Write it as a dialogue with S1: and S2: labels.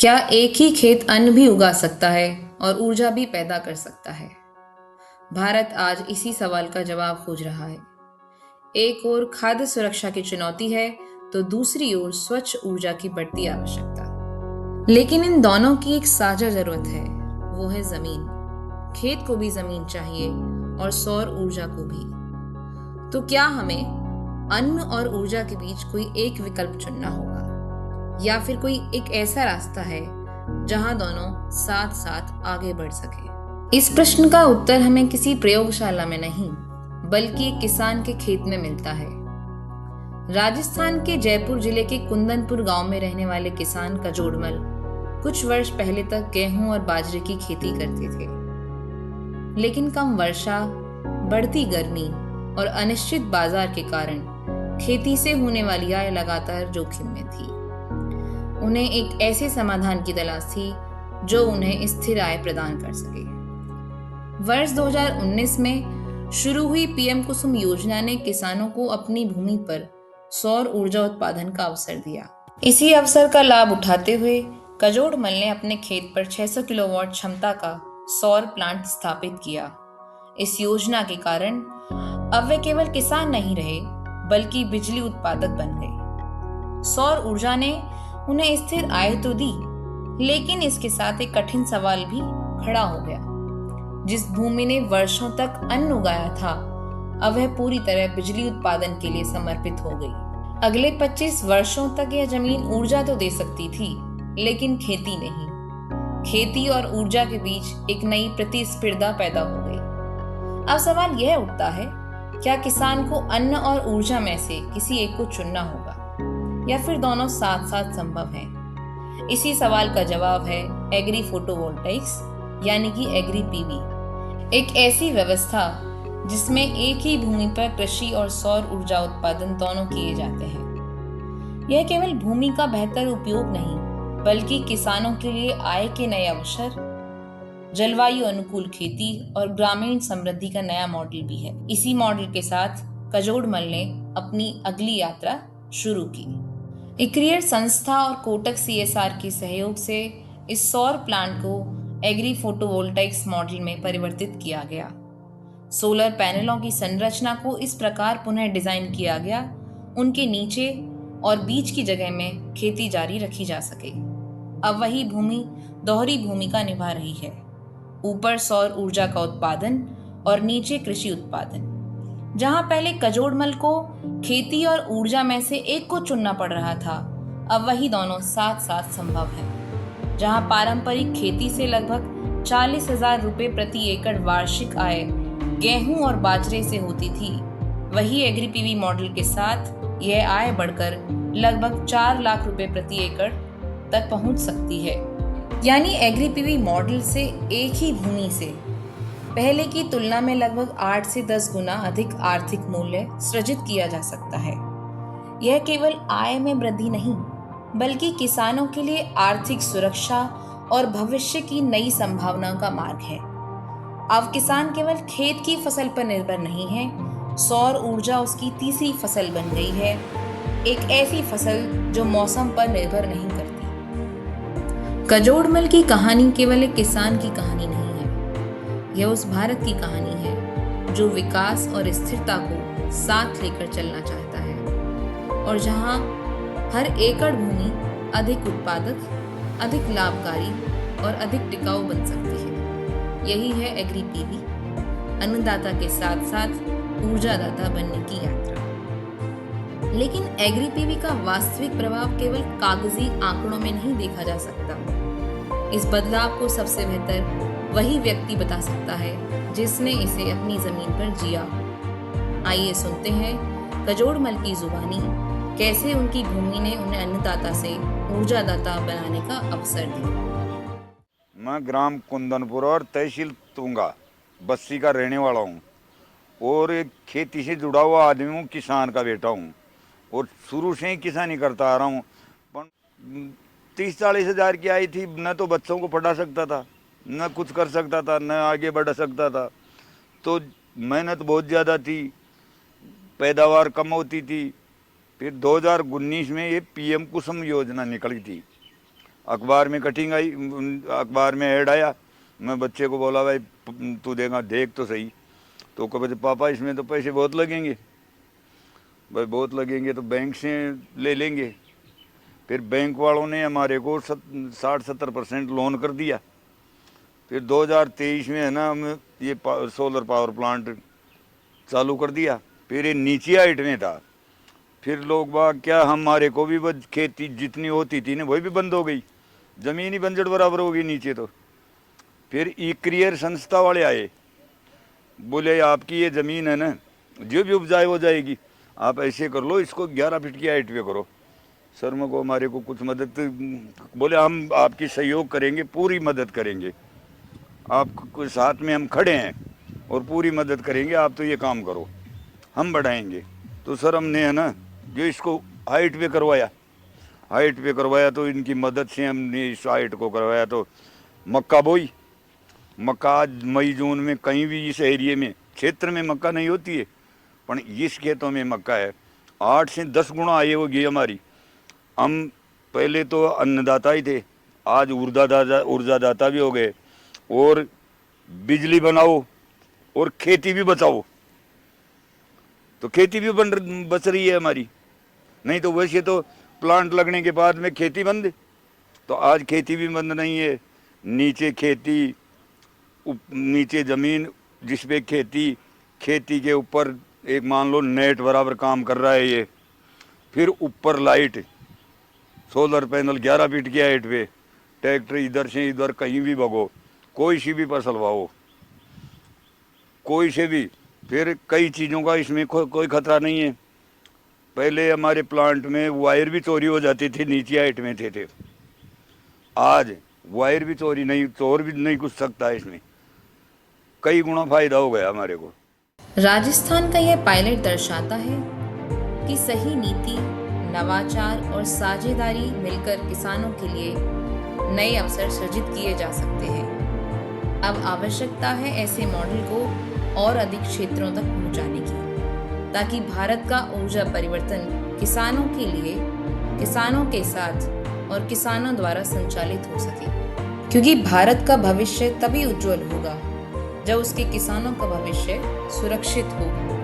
S1: क्या एक ही खेत अन्न भी उगा सकता है और ऊर्जा भी पैदा कर सकता है? भारत आज इसी सवाल का जवाब खोज रहा है। एक ओर खाद्य सुरक्षा की चुनौती है, तो दूसरी ओर स्वच्छ ऊर्जा की बढ़ती आवश्यकता। लेकिन इन दोनों की एक साझा जरूरत है, वो है जमीन। खेत को भी जमीन चाहिए और सौर ऊर्जा को भी। तो क्या हमें अन्न और ऊर्जा के बीच कोई एक विकल्प चुनना होगा, या फिर कोई एक ऐसा रास्ता है जहां दोनों साथ साथ आगे बढ़ सके? इस प्रश्न का उत्तर हमें किसी प्रयोगशाला में नहीं, बल्कि एक किसान के खेत में मिलता है। राजस्थान के जयपुर जिले के कुंदनपुर गांव में रहने वाले किसान कजोड़मल कुछ वर्ष पहले तक गेहूं और बाजरे की खेती करते थे। लेकिन कम वर्षा, बढ़ती गर्मी और अनिश्चित बाजार के कारण खेती से होने वाली आय लगातार जोखिम में थी। उन्हें एक ऐसे समाधान की तलाश थी जो उन्हें स्थिर आय प्रदान कर सके। वर्ष 2019 में शुरू हुई पीएम कुसुम योजना ने किसानों को अपनी भूमि पर सौर ऊर्जा उत्पादन का अवसर दिया। इसी अवसर का लाभ उठाते हुए कजोड़मल ने अपने खेत पर 600 किलोवाट क्षमता का सौर प्लांट स्थापित किया। इस योजना के कारण अब वे केवल किसान नहीं रहे, बल्कि बिजली उत्पादक बन गए। सौर ऊर्जा ने उन्हें स्थिर आय तो दी, लेकिन इसके साथ एक कठिन सवाल भी खड़ा हो गया। जिस भूमि ने वर्षों तक अन्न उगाया था, अब वह पूरी तरह बिजली उत्पादन के लिए समर्पित हो गई। अगले 25 वर्षों तक यह जमीन ऊर्जा तो दे सकती थी, लेकिन खेती नहीं। खेती और ऊर्जा के बीच एक नई प्रतिस्पर्धा पैदा हो गई। अब सवाल यह उठता है, क्या किसान को अन्न और ऊर्जा में से किसी एक को चुनना होगा, या फिर दोनों साथ साथ संभव है? इसी सवाल का जवाब है एग्री फोटोवोल्टाइक्स, यानी कि एग्री पीवी। एक ऐसी व्यवस्था जिसमें एक ही भूमि पर कृषि और सौर ऊर्जा उत्पादन दोनों किए जाते हैं। यह केवल भूमि का बेहतर उपयोग नहीं, बल्कि किसानों के लिए आय के नए अवसर, जलवायु अनुकूल खेती और ग्रामीण समृद्धि का नया मॉडल भी है। इसी मॉडल के साथ कजोड़मल ने अपनी अगली यात्रा शुरू की। इक्रियर संस्था और कोटक सीएसआर के सहयोग से इस सौर प्लांट को एग्री फोटोवोल्टाइक्स मॉडल में परिवर्तित किया गया। सोलर पैनलों की संरचना को इस प्रकार पुनः डिजाइन किया गया, उनके नीचे और बीच की जगह में खेती जारी रखी जा सके। अब वही भूमि दोहरी भूमिका निभा रही है, ऊपर सौर ऊर्जा का उत्पादन और नीचे कृषि उत्पादन। जहां पहले कजोड़मल को खेती और ऊर्जा में से एक को चुनना पड़ रहा था, अब वही दोनों साथ साथ संभव है। जहां पारंपरिक खेती से लगभग 40,000 रुपए प्रति एकड़ वार्षिक आय गेहूं और बाजरे से होती थी, वही एग्री पीवी मॉडल के साथ यह आय बढ़कर लगभग 4 लाख रुपए प्रति एकड़ तक पहुंच सकती है। यानी एग्री पीवी मॉडल से एक ही भूमि से पहले की तुलना में लगभग 8 से 10 गुना अधिक आर्थिक मूल्य सृजित किया जा सकता है। यह केवल आय में वृद्धि नहीं, बल्कि किसानों के लिए आर्थिक सुरक्षा और भविष्य की नई संभावनाओं का मार्ग है। अब किसान केवल खेत की फसल पर निर्भर नहीं है, सौर ऊर्जा उसकी तीसरी फसल बन गई है, एक ऐसी फसल जो मौसम पर निर्भर नहीं करती। कजोड़मल की कहानी केवल एक किसान की कहानी नहीं है, यह उस भारत की कहानी है जो विकास और स्थिरता को साथ लेकर चलना चाहता है, और जहां हर एकड़ भूमि अधिक उत्पादक, अधिक लाभकारी और अधिक टिकाऊ बन सकती है। यही है एग्री पीवी, अन्नदाता के साथ साथ ऊर्जादाता बनने की यात्रा। लेकिन एग्री पीवी का वास्तविक प्रभाव केवल कागजी आंकड़ों में नहीं देखा जा सकता। इस बदलाव को सबसे बेहतर वही व्यक्ति बता सकता है जिसने इसे अपनी जमीन पर जिया। आइए सुनते हैं कजोड़मल की जुबानी, कैसे उनकी भूमि ने उन्हें अन्नदाता से ऊर्जादाता बनाने का अवसर दिया।
S2: मैं ग्राम कुंदनपुर और तहसील तुंगा बस्ती का रहने वाला हूँ, और एक खेती से जुड़ा हुआ आदमी हूँ, किसान का बेटा हूँ, और शुरू से ही किसानी करता आ रहा हूँ। पर 30-40 हज़ार की आई थी, न तो बच्चों को पढ़ा सकता था, न कुछ कर सकता था, न आगे बढ़ सकता था। तो मेहनत बहुत ज़्यादा थी, पैदावार कम होती थी। फिर 2019 में ये पीएम कुसुम योजना निकली थी, अखबार में कटिंग आई, अखबार में ऐड आया। मैं बच्चे को बोला भाई तू देगा देख तो सही। तो कहे पापा इसमें तो पैसे बहुत लगेंगे। भाई बहुत लगेंगे तो बैंक से ले लेंगे। फिर बैंक वालों ने हमारे को 60-70% लोन कर दिया। फिर 2023 में है ना हम ये सोलर पावर प्लांट चालू कर दिया। फिर ये नीचे हाइट में था। फिर लोग बाग क्या हमारे को भी बस खेती जितनी होती थी ना वही भी बंद हो गई, ज़मीन ही बंजर बराबर हो गई नीचे। तो फिर ई क्रियर संस्था वाले आए, बोले आपकी ये ज़मीन है ना जो भी उपजाए हो जाएगी, आप ऐसे कर लो इसको 11 फीट की हाइट पे करो। सर मेरे को हमारे को कुछ मदद, बोले हम आपकी सहयोग करेंगे, पूरी मदद करेंगे, आपके साथ में हम खड़े हैं और पूरी मदद करेंगे, आप तो ये काम करो हम बढ़ाएंगे। तो सर हमने है ना जो इसको हाइट पे करवाया, हाइट पे करवाया तो इनकी मदद से हमने इस हाइट को करवाया। तो मक्का बोई, मक्का आज मई जून में कहीं भी इस एरिए में क्षेत्र में मक्का नहीं होती है, पर इस खेतों में मक्का है। 8 से 10 गुना आए होगी हमारी। हम पहले तो अन्नदाता ही थे, आज ऊर्जादाता भी हो गए। और बिजली बनाओ और खेती भी बचाओ, तो खेती भी बच रही है हमारी। नहीं तो वैसे तो प्लांट लगने के बाद में खेती बंद। तो आज खेती भी बंद नहीं है, नीचे खेती, नीचे ज़मीन जिस पे खेती, खेती के ऊपर एक मान लो नेट बराबर काम कर रहा है ये। फिर ऊपर लाइट, सोलर पैनल 11 फीट की हाइट पे, ट्रैक्टर इधर से इधर कहीं भी भगो, कोई सी भी फसल वाओ, कोई से भी। फिर कई चीज़ों का इसमें कोई खतरा नहीं है। पहले हमारे प्लांट में वायर भी चोरी हो जाती थी, नीचे हाइट में थे। आज वायर भी चोर भी नहीं घुस सकता है इसमें, कई गुना फायदा हो गया हमारे को।
S1: राजस्थान का यह पायलट दर्शाता है कि सही नीति, नवाचार और साझेदारी मिलकर किसानों के लिए नए अवसर सृजित किए जा सकते हैं। अब आवश्यकता है ऐसे मॉडल को और अधिक क्षेत्रों तक पहुंचाने की, ताकि भारत का ऊर्जा परिवर्तन किसानों के लिए, किसानों के साथ और किसानों द्वारा संचालित हो सके। क्योंकि भारत का भविष्य तभी उज्जवल होगा जब उसके किसानों का भविष्य सुरक्षित होगा।